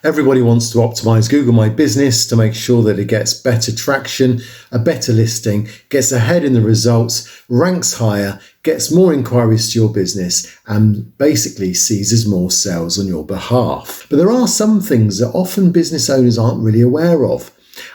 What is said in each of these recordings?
Everybody wants to optimize Google My Business to make sure that it gets better traction, a better listing, gets ahead in the results, ranks higher, gets more inquiries to your business, and basically seizes more sales on your behalf. But there are some things that often business owners aren't really aware of,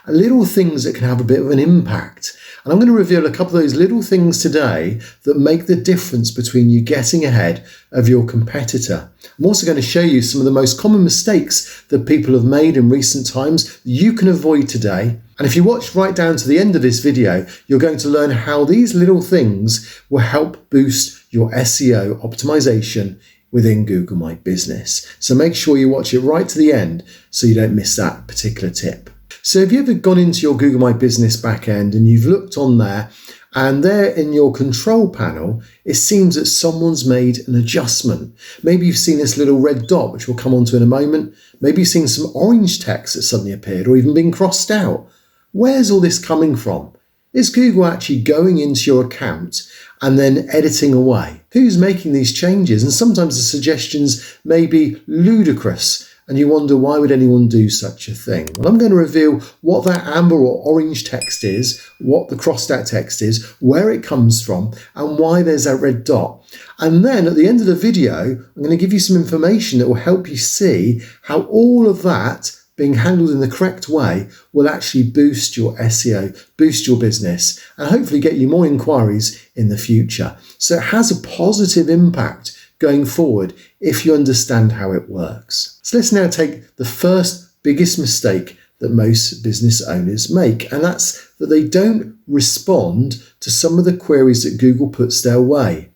little things that can have a bit of an impact. And I'm going to reveal a couple of those little things today that make the difference between you getting ahead of your competitor. I'm also going to show you some of the most common mistakes that people have made in recent times that you can avoid today. And if you watch right down to the end of this video, you're going to learn how these little things will help boost your SEO optimization within Google My Business. So make sure you watch it right to the end so you don't miss that particular tip. So have you ever gone into your Google My Business backend and you've looked on there, and there in your control panel, it seems that someone's made an adjustment. Maybe you've seen this little red dot, which we'll come on to in a moment. Maybe you've seen some orange text that suddenly appeared or even been crossed out. Where's all this coming from? Is Google actually going into your account and then editing away? Who's making these changes? And sometimes the suggestions may be ludicrous, and you wonder, why would anyone do such a thing? Well, I'm going to reveal what that amber or orange text is, what the crossed out text is, where it comes from, and why there's that red dot. And then at the end of the video, I'm going to give you some information that will help you see how all of that being handled in the correct way will actually boost your SEO, boost your business, and hopefully get you more inquiries in the future. So it has a positive impact going forward if you understand how it works. So let's now take the first biggest mistake that most business owners make, and that's that they don't respond to some of the queries that Google puts their way.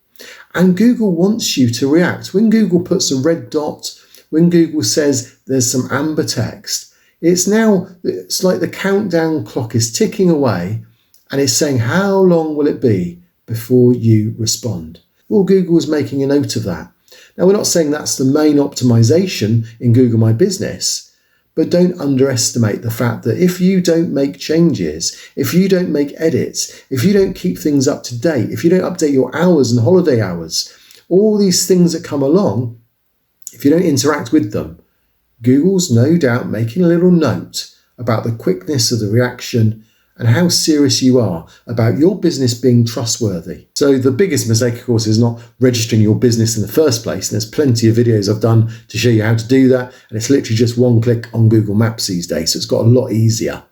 And Google wants you to react. When Google puts a red dot, when Google says there's some amber text, it's like the countdown clock is ticking away, and it's saying, how long will it be before you respond? Well, Google's making a note of that. Now, we're not saying that's the main optimization in Google My Business, but don't underestimate the fact that if you don't make changes, if you don't make edits, if you don't keep things up to date, if you don't update your hours and holiday hours, all these things that come along, if you don't interact with them, Google's no doubt making a little note about the quickness of the reaction and how serious you are about your business being trustworthy. So the biggest mistake, of course, is not registering your business in the first place. And there's plenty of videos I've done to show you how to do that. And it's literally just one click on Google Maps these days. So it's got a lot easier.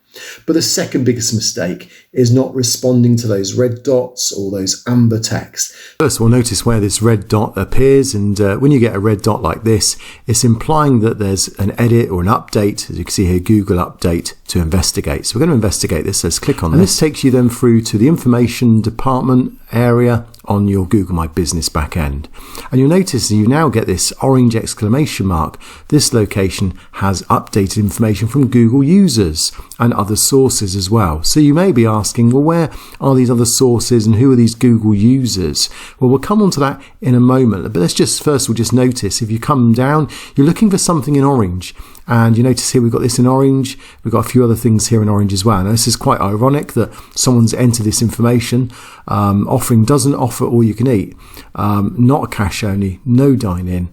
But the second biggest mistake is not responding to those red dots or those amber text. First of all, notice where this red dot appears, and when you get a red dot like this, it's implying that there's an edit or an update. As you can see here, Google Update to investigate. So we're going to investigate this. Let's click on this. And this takes you then through to the information department area on your Google My Business backend. And you'll notice you now get this orange exclamation mark. This location has updated information from Google users and other sources as well. So you may be asking, well, where are these other sources and who are these Google users? Well, we'll come on to that in a moment. But let's just first of all just notice, if you come down, you're looking for something in orange. And you notice here we've got this in orange. We've got a few other things here in orange as well. Now, this is quite ironic that someone's entered this information. Offering doesn't offer all you can eat. Not cash only, no dine-in.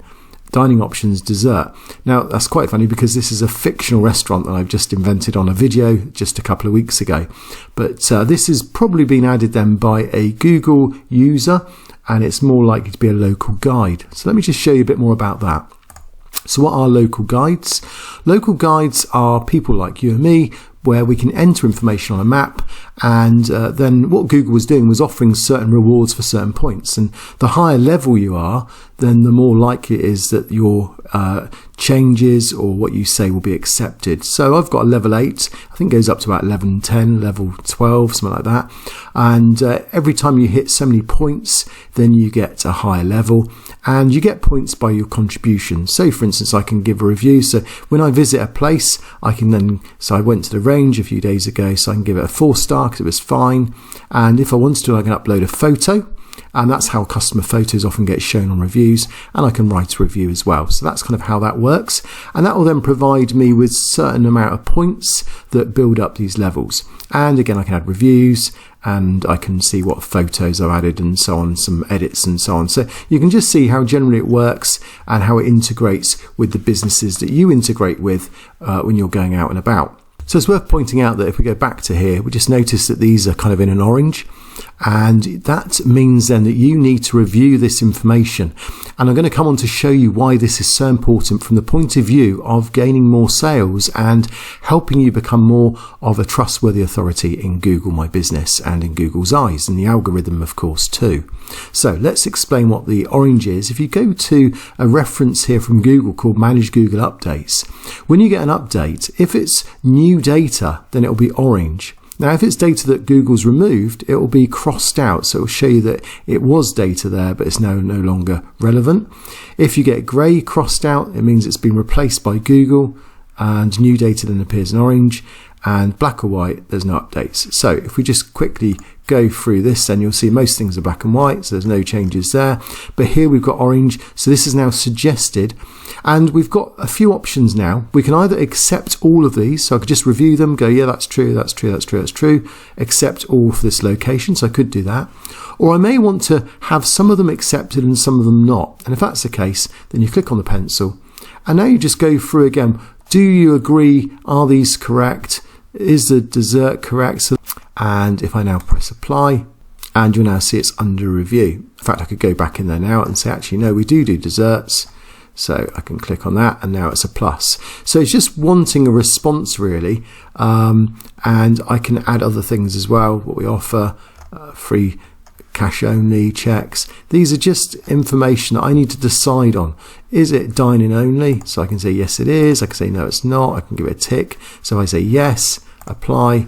Dining options, dessert. Now, that's quite funny because this is a fictional restaurant that I've just invented on a video just a couple of weeks ago. But this has probably been added then by a Google user, and it's more likely to be a local guide. So let me just show you a bit more about that. So what are local guides? Local guides are people like you and me, where we can enter information on a map, and then what Google was doing was offering certain rewards for certain points. And the higher level you are, then the more likely it is that your changes or what you say will be accepted. So I've got a level 8, I think it goes up to about 11, 10, level 12, something like that. And every time you hit so many points, then you get a higher level, and you get points by your contribution. So for instance, I can give a review. So when I visit a place, I can then, so I went to the range a few days ago, so I can give it a 4-star because it was fine. And if I wanted to, I can upload a photo. And that's how customer photos often get shown on reviews, and I can write a review as well. So that's kind of how that works, and that will then provide me with a certain amount of points that build up these levels. And again, I can add reviews, and I can see what photos are added and so on, some edits and so on. So you can just see how generally it works and how it integrates with the businesses that you integrate with when you're going out and about. So it's worth pointing out that if we go back to here, we just notice that these are kind of in an orange, and that means then that you need to review this information. And I'm going to come on to show you why this is so important from the point of view of gaining more sales and helping you become more of a trustworthy authority in Google My Business and in Google's eyes, and the algorithm of course too. So let's explain what the orange is. If you go to a reference here from Google called Manage Google Updates, when you get an update, if it's new data, then it'll be orange. Now, if it's data that Google's removed, it will be crossed out. So it will show you that it was data there, but it's now no longer relevant. If you get grey crossed out, it means it's been replaced by Google, and new data then appears in orange, and black or white, there's no updates. So if we just quickly go through this, then you'll see most things are black and white, so there's no changes there. But here we've got orange, so this is now suggested, and we've got a few options now. We can either accept all of these, so I could just review them, go, yeah, that's true, that's true, that's true, that's true, accept all for this location, so I could do that. Or I may want to have some of them accepted and some of them not. And if that's the case, then you click on the pencil, and now you just go through again. Do you agree? Are these correct? Is the dessert correct? And if I now press apply, and you'll now see it's under review. In fact, I could go back in there now and say, actually, no, we do desserts. So I can click on that, and now it's a plus. So it's just wanting a response really. And I can add other things as well, what we offer, free cash only checks. These are just information that I need to decide on. Is it dine-in only? So I can say yes it is. I can say no it's not. I can give it a tick. So I say yes, apply,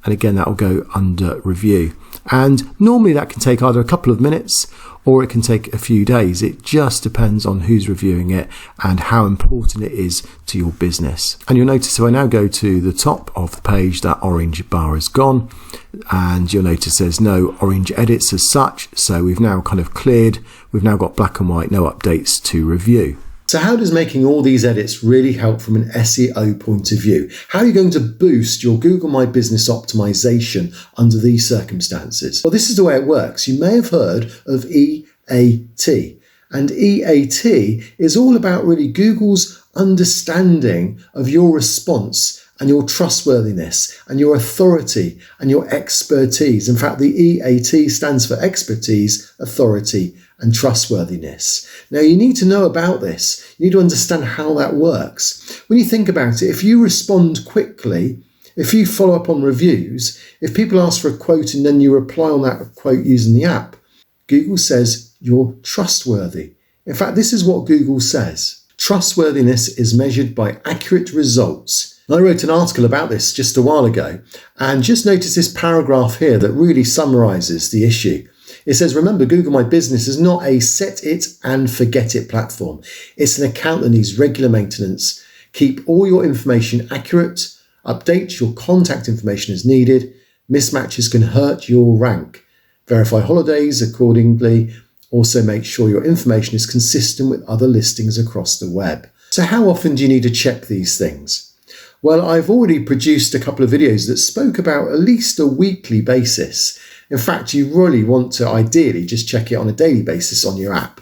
and again that will go under review. And normally that can take either a couple of minutes or it can take a few days. It just depends on who's reviewing it and how important it is to your business. And you'll notice if I now go to the top of the page, that orange bar is gone, and you'll notice there's no orange edits as such. So we've now kind of cleared. We've now got black and white, no updates to review. So how does making all these edits really help from an SEO point of view? How are you going to boost your Google My Business optimization under these circumstances? Well, this is the way it works. You may have heard of EAT. And EAT is all about really Google's understanding of your response and your trustworthiness and your authority and your expertise. In fact, the EAT stands for expertise, authority, and trustworthiness. Now, you need to know about this. You need to understand how that works. When you think about it, if you respond quickly, if you follow up on reviews, if people ask for a quote and then you reply on that quote using the app, Google says you're trustworthy. In fact, this is what Google says. Trustworthiness is measured by accurate results. I wrote an article about this just a while ago, and just notice this paragraph here that really summarizes the issue. It says, remember, Google My Business is not a set it and forget it platform. It's an account that needs regular maintenance. Keep all your information accurate. Update your contact information as needed. Mismatches can hurt your rank. Verify holidays accordingly. Also make sure your information is consistent with other listings across the web. So how often do you need to check these things? Well, I've already produced a couple of videos that spoke about at least a weekly basis. In fact, you really want to ideally just check it on a daily basis on your app.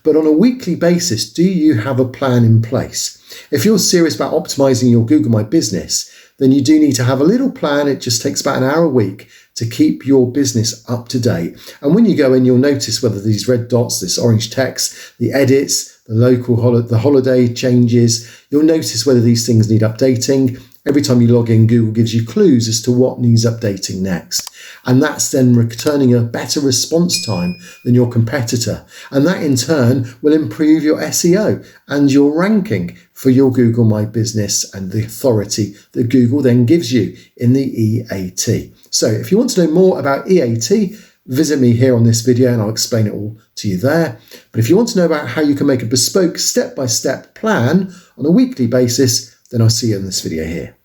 But on a weekly basis, do you have a plan in place? If you're serious about optimizing your Google My Business, then you do need to have a little plan. It just takes about an hour a week to keep your business up to date. And when you go in, you'll notice whether these red dots, this orange text, the edits, the holiday changes, you'll notice whether these things need updating. Every time you log in, Google gives you clues as to what needs updating next. And that's then returning a better response time than your competitor. And that in turn will improve your SEO and your ranking for your Google My Business and the authority that Google then gives you in the EAT. So if you want to know more about EAT, visit me here on this video and I'll explain it all to you there. But if you want to know about how you can make a bespoke step-by-step plan on a weekly basis, then I'll see you in this video here.